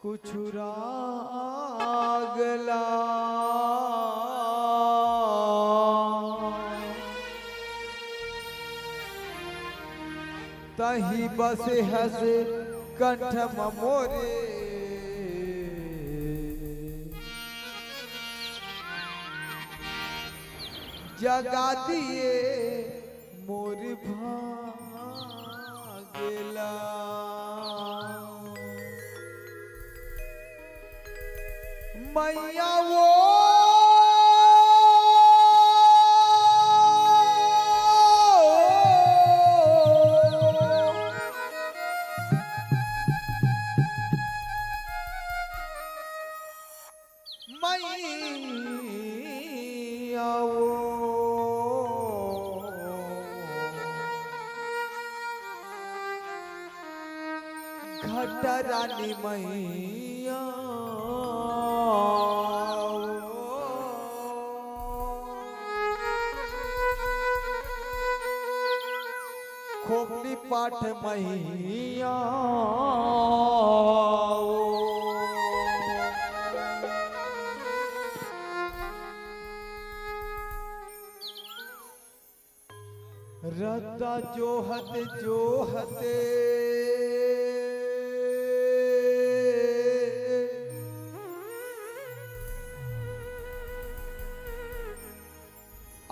कुछ रागला तही बस हसे कंठ मोरे जगा दिए मोर भागला मैया वो मैया वो घट रानी मैया खोपड़ी पाठ मैया रता जोहत जोहते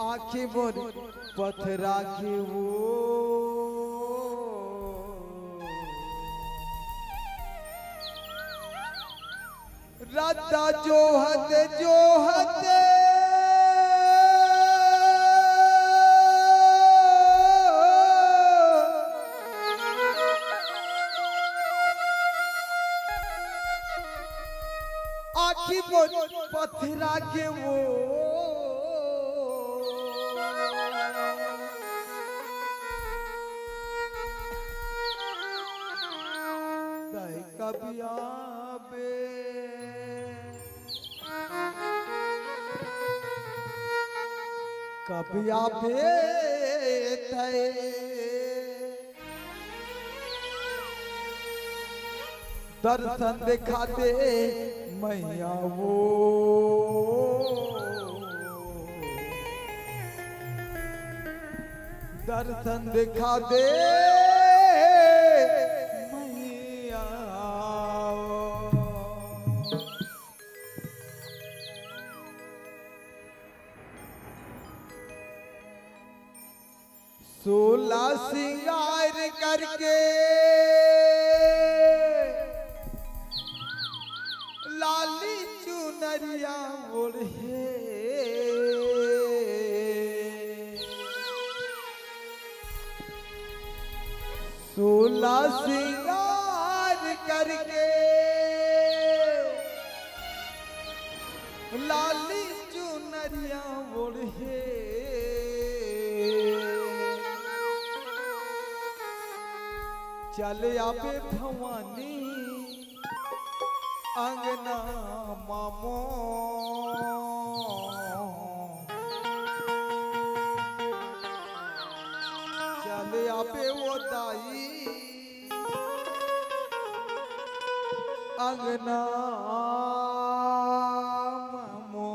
आँखें मोर पथरा के वो रता जोहत जोहते आँखी मोर पथरा के वो कबिया बे कबिया बे दर्शन दिखा दे मैया वो दर्शन दिखा दे मैया सोला सिंगार करके लाली चुनरिया ओढ़े सोला सिंगार करके लाली चुनरिया ओढ़े चल आवे भवानी अंगना मामो चल आवे वो दाई अंगना मामो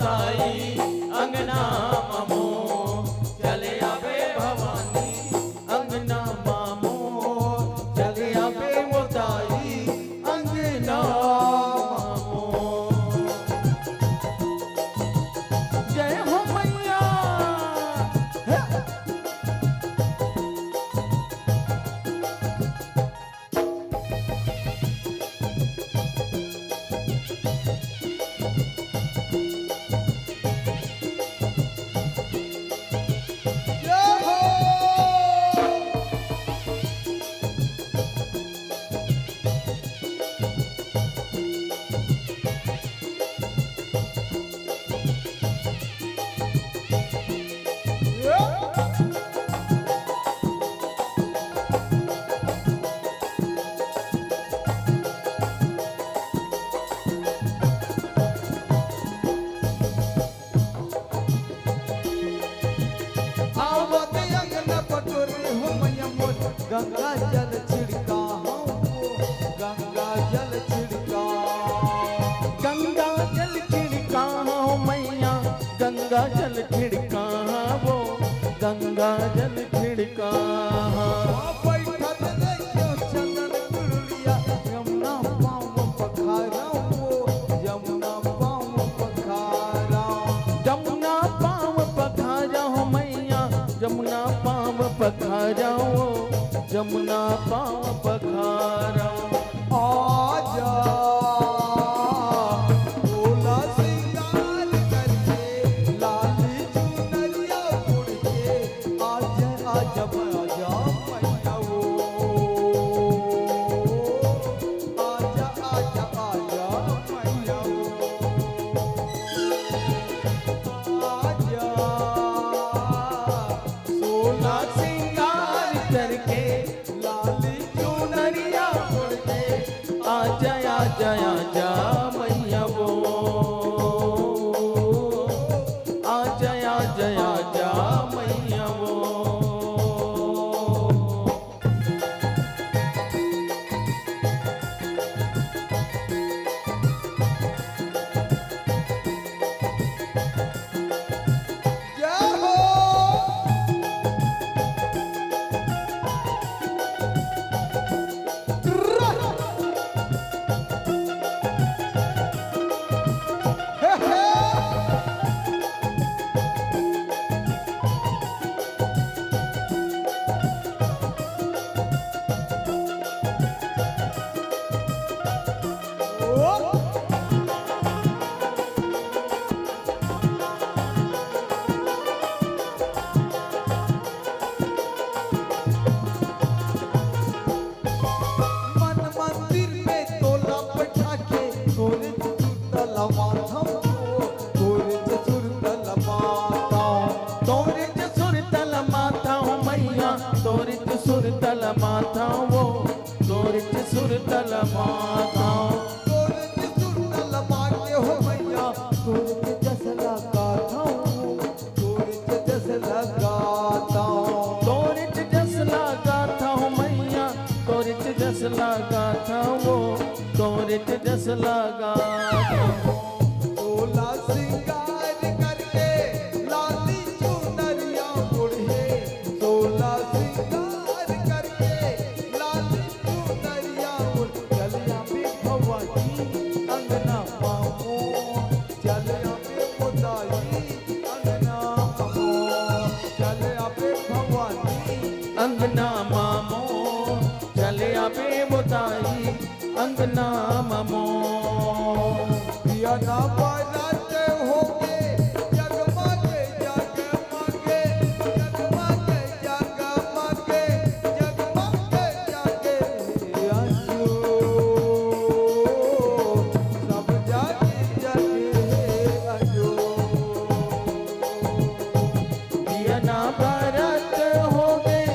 मोताई अंगना मामो चले आवे भवानी अंगना मामो चले आवे मोताई अंगना मामो। जय हो मैया आवत अंगना पटोरे हो मैया मोर गंगा जल छिड़का गंगा जल छिड़का गंगा जल छिड़का मैया गंगा जल छिड़का वो गंगा जल छिड़का। बैठत देखियो चंदन कुरुलिया यमुना पाँव पखारा वो यमुना पाँव पखारा जमुना पाँव पखारा हो मैया जमुना पाँव पखारा हो जमुना पाँव पखारा। आजा भोला सिंगार करके लाली चुनरिया उड़ के आजा आजा आजा मैया वो आजा आजा आजा मैया वो आजा सोना सिंगार करके लाली चुनरिया उड़ के आजा आजा आजा मैया वो आजा आजा आजा मैया वो। जय हो हे हे ओ मन मंदिर में तोला बैठा के तोरे चतुर माथा तोरे चतुर माता तोरे सुर तल माथा हो मैया तोरे सुर तल माथा वो तोरे सुर तल माथा। तोरे चतुर माके हो मैया तोरे जस लगाता तोरे जस लगाता तोरे जस लगा था हो मैया तोरे जस लगा था वो तोरे जस लगा था। तोला सिंगार करके लाली चुनरिया उड़े तोला सिंगार करके लाली चुनरिया उड़ चलिया भी भवानी अंगना पामो चलिया भी मोताई अंगना पामो चलिया भी भवानी अंगना मामो चले आवे बताई अंगना मामो। दिया ना बाराते होके जगमगे जगमगे जगमगे जगमगे जगमगे जगे आजो सब जागे जगे आजो दिया ना भारत हो गए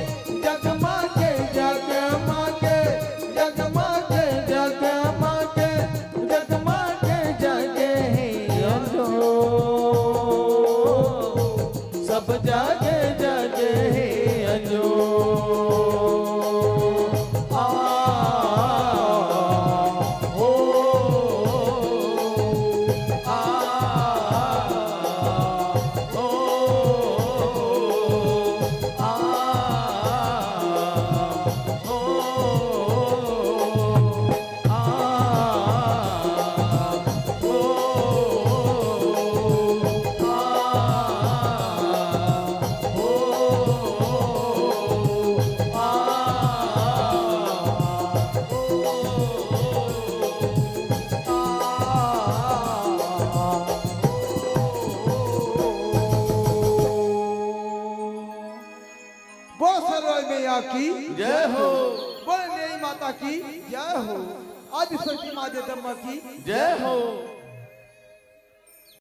जगमगे जगमगे जगमगे जगमगे की जय हो, बोले मेरी माता की जय हो, आदि शक्ति माँ जगदम्बा की जय हो।